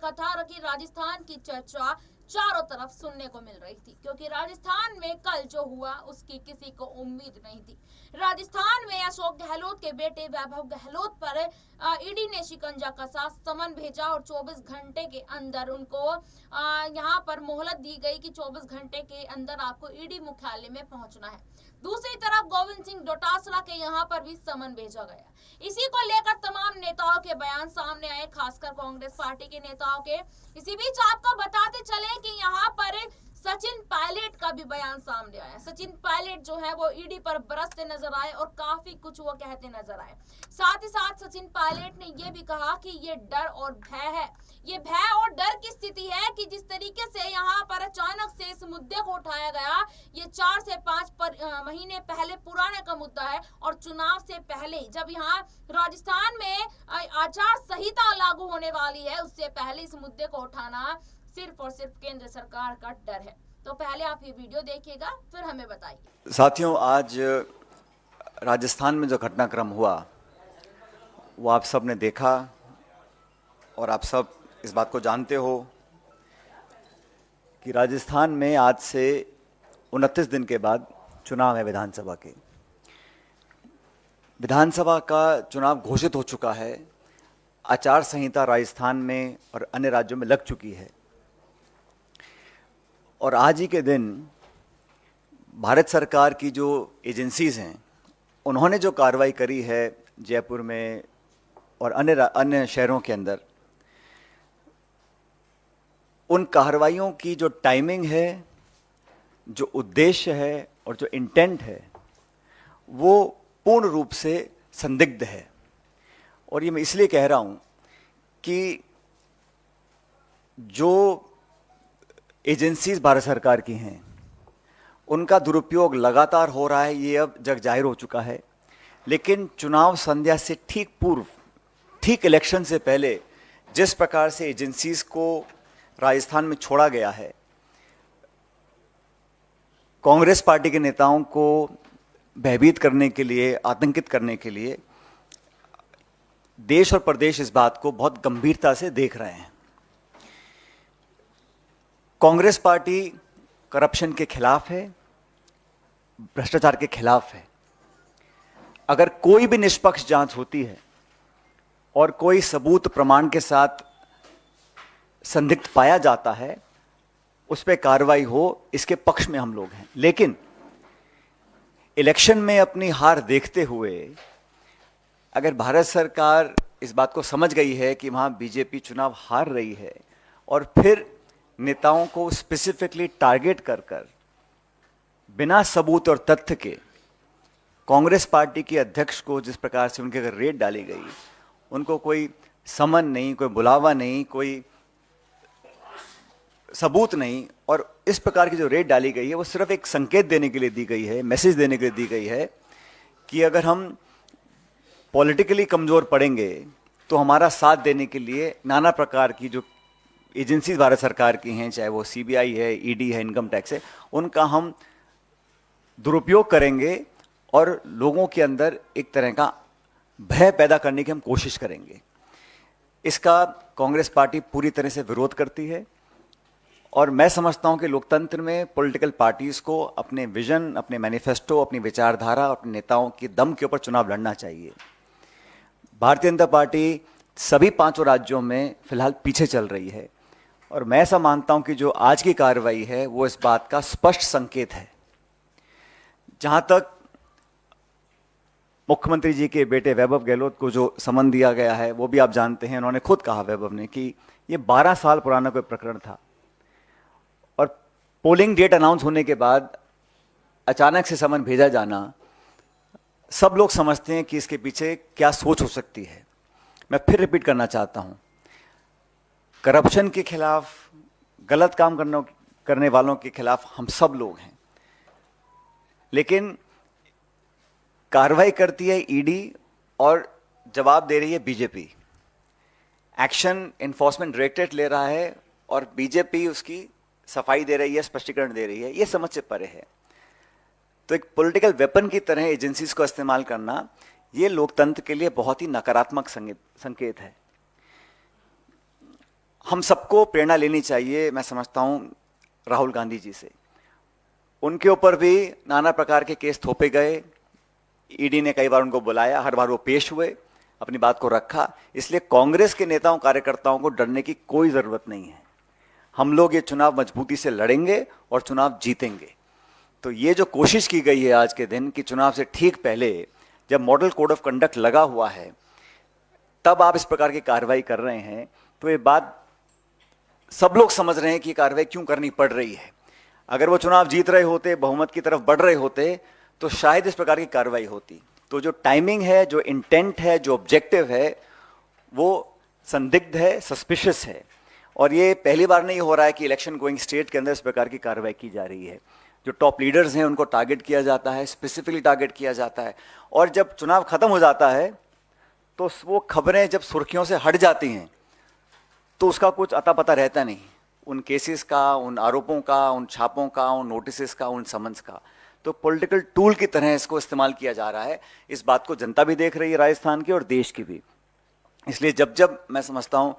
लगातार कि राजस्थान की चर्चा चारों तरफ सुनने को मिल रही थी, क्योंकि राजस्थान में कल जो हुआ उसकी किसी को उम्मीद नहीं थी। राजस्थान में अशोक गहलोत के बेटे वैभव गहलोत पर ईडी ने शिकंजा कसा, समन भेजा और 24 घंटे के अंदर उनको यहां पर मोहलत दी गई कि 24 घंटे के अंदर आपको ईडी मुख्यालय में पहुंचना है। दूसरी तरफ गोविंद सिंह डोटासरा के यहां पर भी समन भेजा गया। इसी को लेकर तमाम नेताओं के बयान सामने आए, खासकर कांग्रेस पार्टी के नेताओं के। इसी बीच आपको बताते चले कि यहाँ पर सचिन पायलट का भी बयान सामने आया। सचिन पायलट जो है वो ईडी पर बरसते नजर आए और काफी कुछ वो कहते नजर आए। साथ ही साथ सचिन पायलट ने ये भी कहा कि ये डर और भय है, ये भय और डर की स्थिति है कि जिस तरीके से यहाँ पर अचानक से इस मुद्दे को उठाया गया, ये 4 से 5 महीने पहले पुराने का मुद्दा है और चुनाव से पहले जब यहाँ राजस्थान में आचार संहिता लागू होने वाली है, उससे पहले इस मुद्दे को उठाना सिर्फ और सिर्फ केंद्र सरकार का डर है। तो पहले आप ये वीडियो देखिएगा, फिर हमें बताइए। साथियों, आज राजस्थान में जो घटनाक्रम हुआ वो आप सब ने देखा और आप सब इस बात को जानते हो कि राजस्थान में आज से 29 दिन के बाद चुनाव है विधानसभा के। विधानसभा का चुनाव घोषित हो चुका है। आचार संहिता राजस्थान में और अन्य राज्यों में लग चुकी है और आज ही के दिन भारत सरकार की जो एजेंसीज हैं उन्होंने जो कार्रवाई करी है जयपुर में और अन्य शहरों के अंदर, उन कार्रवाइयों की जो टाइमिंग है, जो उद्देश्य है और जो इंटेंट है वो पूर्ण रूप से संदिग्ध है। और ये मैं इसलिए कह रहा हूं कि जो एजेंसीज भारत सरकार की हैं उनका दुरुपयोग लगातार हो रहा है, ये अब जग जाहिर हो चुका है। लेकिन चुनाव संध्या से ठीक पूर्व, ठीक इलेक्शन से पहले जिस प्रकार से एजेंसीज को राजस्थान में छोड़ा गया है, कांग्रेस पार्टी के नेताओं को भयभीत करने के लिए, आतंकित करने के लिए, देश और प्रदेश इस बात को बहुत गंभीरता से देख रहे हैं। कांग्रेस पार्टी करप्शन के खिलाफ है, भ्रष्टाचार के खिलाफ है। अगर कोई भी निष्पक्ष जांच होती है और कोई सबूत प्रमाण के साथ संदिग्ध पाया जाता है, उस पर कार्रवाई हो, इसके पक्ष में हम लोग हैं। लेकिन इलेक्शन में अपनी हार देखते हुए अगर भारत सरकार इस बात को समझ गई है कि वहां बीजेपी चुनाव हार रही है और फिर नेताओं को स्पेसिफिकली टारगेट कर कर बिना सबूत और तथ्य के कांग्रेस पार्टी के अध्यक्ष को जिस प्रकार से उनके अगर रेड डाली गई, उनको कोई समन नहीं, कोई बुलावा नहीं, कोई सबूत नहीं, और इस प्रकार की जो रेड डाली गई है वो सिर्फ एक संकेत देने के लिए दी गई है, मैसेज देने के लिए दी गई है कि अगर हम पॉलिटिकली कमजोर पड़ेंगे तो हमारा साथ देने के लिए नाना प्रकार की जो एजेंसीज भारत सरकार की हैं, चाहे वो सीबीआई है, ईडी है, इनकम टैक्स है, उनका हम दुरुपयोग करेंगे और लोगों के अंदर एक तरह का भय पैदा करने की हम कोशिश करेंगे। इसका कांग्रेस पार्टी पूरी तरह से विरोध करती है और मैं समझता हूं कि लोकतंत्र में पॉलिटिकल पार्टीज को अपने विजन, अपने मैनिफेस्टो, अपनी विचारधारा, अपने नेताओं की दम के ऊपर चुनाव लड़ना चाहिए। भारतीय जनता पार्टी सभी 5 राज्यों में फिलहाल पीछे चल रही है और मैं ऐसा मानता हूं कि जो आज की कार्रवाई है वो इस बात का स्पष्ट संकेत है। जहां तक मुख्यमंत्री जी के बेटे वैभव गहलोत को जो समन दिया गया है वो भी आप जानते हैं, उन्होंने खुद कहा, वैभव ने, कि ये 12 साल पुराना कोई प्रकरण था और पोलिंग डेट अनाउंस होने के बाद अचानक से समन भेजा जाना, सब लोग समझते हैं कि इसके पीछे क्या सोच हो सकती है। मैं फिर रिपीट करना चाहता हूं, करप्शन के खिलाफ, गलत काम करने वालों के खिलाफ हम सब लोग हैं, लेकिन कार्रवाई करती है ईडी और जवाब दे रही है बीजेपी। एक्शन एनफोर्समेंट डायरेक्टरेट ले रहा है और बीजेपी उसकी सफाई दे रही है, स्पष्टीकरण दे रही है। ये समझ से परे है। तो एक पॉलिटिकल वेपन की तरह एजेंसीज को इस्तेमाल करना, ये लोकतंत्र के लिए बहुत ही नकारात्मक संकेत है। हम सबको प्रेरणा लेनी चाहिए, मैं समझता हूं, राहुल गांधी जी से। उनके ऊपर भी नाना प्रकार के केस थोपे गए, ईडी ने कई बार उनको बुलाया, हर बार वो पेश हुए, अपनी बात को रखा। इसलिए कांग्रेस के नेताओं कार्यकर्ताओं को डरने की कोई जरूरत नहीं है। हम लोग ये चुनाव मजबूती से लड़ेंगे और चुनाव जीतेंगे। तो ये जो कोशिश की गई है आज के दिन कि चुनाव से ठीक पहले जब मॉडल कोड ऑफ कंडक्ट लगा हुआ है तब आप इस प्रकार की कार्रवाई कर रहे हैं, तो ये बात सब लोग समझ रहे हैं कि ये कार्रवाई क्यों करनी पड़ रही है। अगर वो चुनाव जीत रहे होते, बहुमत की तरफ बढ़ रहे होते, तो शायद इस प्रकार की कार्रवाई होती। तो जो टाइमिंग है, जो इंटेंट है, जो ऑब्जेक्टिव है, वो संदिग्ध है, सस्पिशियस है। और ये पहली बार नहीं हो रहा है कि इलेक्शन गोइंग स्टेट के अंदर इस प्रकार की कार्रवाई की जा रही है। जो टॉप लीडर्स हैं उनको टारगेट किया जाता है, स्पेसिफिकली टारगेट किया जाता है। और जब चुनाव खत्म हो जाता है तो वो खबरें जब सुर्खियों से हट जाती हैं तो उसका कुछ अता पता रहता नहीं, उन केसेस का, उन आरोपों का, उन छापों का, उन नोटिस का, उन समन्स का। तो पॉलिटिकल टूल की तरह इसको इस्तेमाल किया जा रहा है। इस बात को जनता भी देख रही है, राजस्थान की और देश की भी। इसलिए जब जब मैं समझता हूँ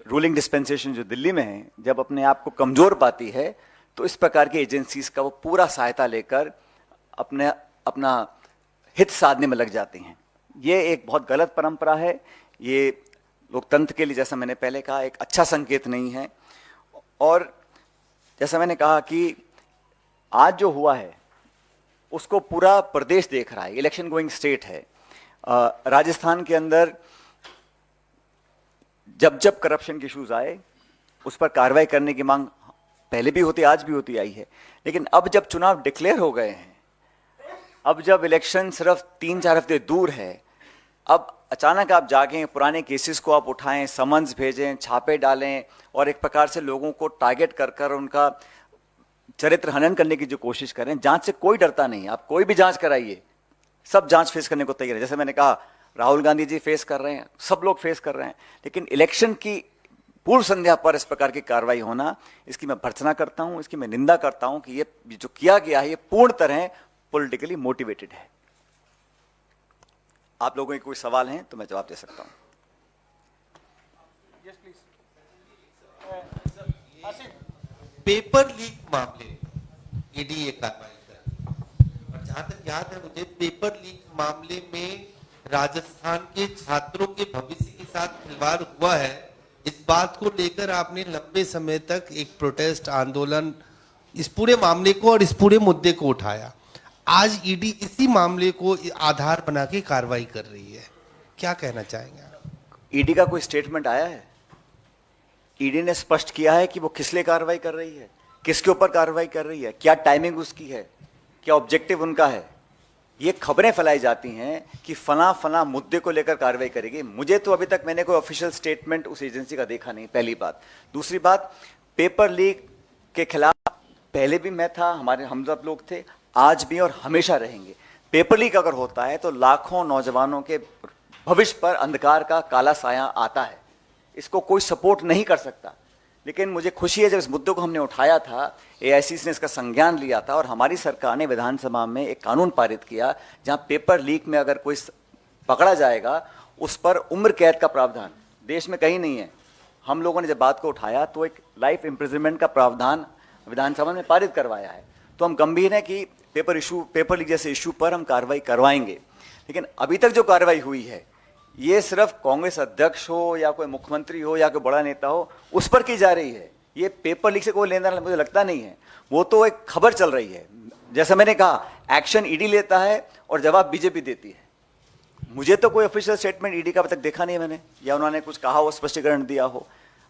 रूलिंग डिस्पेंसेशन जो दिल्ली में है, जब अपने आप को कमजोर पाती है तो इस प्रकार की एजेंसीज का वो पूरा सहायता लेकर अपना हित साधने में लग जाती हैं। ये एक बहुत गलत परंपरा है। ये लोकतंत्र के लिए, जैसा मैंने पहले कहा, एक अच्छा संकेत नहीं है। और जैसा मैंने कहा कि आज जो हुआ है उसको पूरा प्रदेश देख रहा है, इलेक्शन गोइंग स्टेट है। राजस्थान के अंदर जब जब करप्शन के इश्यूज आए उस पर कार्रवाई करने की मांग पहले भी होती, आज भी होती आई है। लेकिन अब जब चुनाव डिक्लेयर हो गए हैं, अब जब इलेक्शन सिर्फ 3-4 हफ्ते दूर है, अब अचानक आप जागें, पुराने केसेस को आप उठाएं, समन्स भेजें, छापे डालें और एक प्रकार से लोगों को टारगेट कर कर उनका चरित्र हनन करने की जो कोशिश करें। जांच से कोई डरता नहीं, आप कोई भी जांच कराइए, सब जांच फेस करने को तैयार है। जैसे मैंने कहा, राहुल गांधी जी फेस कर रहे हैं, सब लोग फेस कर रहे हैं। लेकिन इलेक्शन की पूर्व संध्या पर इस प्रकार की कार्रवाई होना, इसकी मैं भर्त्सना करता हूं, इसकी मैं निंदा करता हूं कि ये जो किया गया है ये पूर्ण तरह पॉलिटिकली मोटिवेटेड है। आप लोगों के कोई सवाल हैं तो मैं जवाब दे सकता हूं। पेपर लीक मामले ईडी ये कार्रवाई कर, और जहां तक याद है मुझे, पेपर लीक मामले में राजस्थान के छात्रों के भविष्य के साथ खिलवाड़ हुआ है। इस बात को लेकर आपने लंबे समय तक एक प्रोटेस्ट आंदोलन, इस पूरे मामले को और इस पूरे मुद्दे को उठाया। आज ईडी इसी मामले को आधार बना के कार्रवाई कर रही है, क्या कहना चाहेंगे आप? ईडी का कोई स्टेटमेंट आया है? ईडी ने स्पष्ट किया है कि वो किस लिए कार्रवाई कर रही है, किसके ऊपर कार्रवाई कर रही है, क्या टाइमिंग उसकी है, क्या ऑब्जेक्टिव उनका है। ये खबरें फैलाई जाती हैं कि फला मुद्दे को लेकर कार्रवाई करेगी। मुझे तो अभी तक मैंने कोई ऑफिशियल स्टेटमेंट उस एजेंसी का देखा नहीं, पहली बात। दूसरी बात, पेपर लीक के खिलाफ पहले भी मैं था, हमारे हम सब लोग थे, आज भी और हमेशा रहेंगे। पेपर लीक अगर होता है तो लाखों नौजवानों के भविष्य पर अंधकार का काला साया आता है, इसको कोई सपोर्ट नहीं कर सकता। लेकिन मुझे खुशी है जब इस मुद्दे को हमने उठाया था, एआईसीसी ने इसका संज्ञान लिया था और हमारी सरकार ने विधानसभा में एक कानून पारित किया जहां पेपर लीक में अगर कोई पकड़ा जाएगा उस पर उम्र कैद का प्रावधान देश में कहीं नहीं है। हम लोगों ने जब बात को उठाया तो एक लाइफ इम्प्रिजनमेंट का प्रावधान विधानसभा में पारित करवाया है। तो हम गंभीर हैं कि पेपर लीक जैसे इशू पर हम कार्रवाई करवाएंगे। लेकिन अभी तक जो कार्रवाई हुई है ये सिर्फ कांग्रेस अध्यक्ष हो या कोई मुख्यमंत्री हो या कोई बड़ा नेता हो उस पर की जा रही है। ये पेपर लीक से कोई लेना मुझे लगता नहीं है। वो तो एक खबर चल रही है। जैसा मैंने कहा, एक्शन ईडी लेता है और जवाब बीजेपी देती है। मुझे तो कोई ऑफिशियल स्टेटमेंट ईडी का अब तक देखा नहीं है मैंने, या उन्होंने कुछ कहा हो, स्पष्टीकरण दिया हो।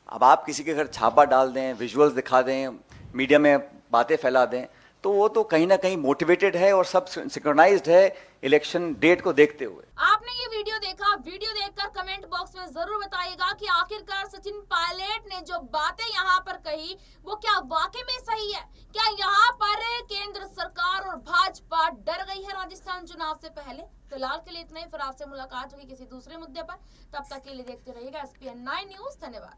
अब आप किसी के घर छापा डाल दें, विजुअल्स दिखा दें, मीडिया में बातें फैला दें, तो वो तो कहीं ना कहीं मोटिवेटेड है और सब सिंक्रोनाइज्ड है इलेक्शन डेट को देखते हुए। आपने ये वीडियो देखा, वीडियो देखकर कमेंट बॉक्स में जरूर बताइएगा कि आखिरकार सचिन पायलट ने जो बातें यहाँ पर कही वो क्या वाकई में सही है। क्या यहाँ पर केंद्र सरकार और भाजपा डर गई है राजस्थान चुनाव से पहले? फिलहाल के लिए इतना ही, फिर आपसे मुलाकात होगी किसी दूसरे मुद्दे पर। तब तक के लिए देखते रहिएगा SPN9 न्यूज। धन्यवाद।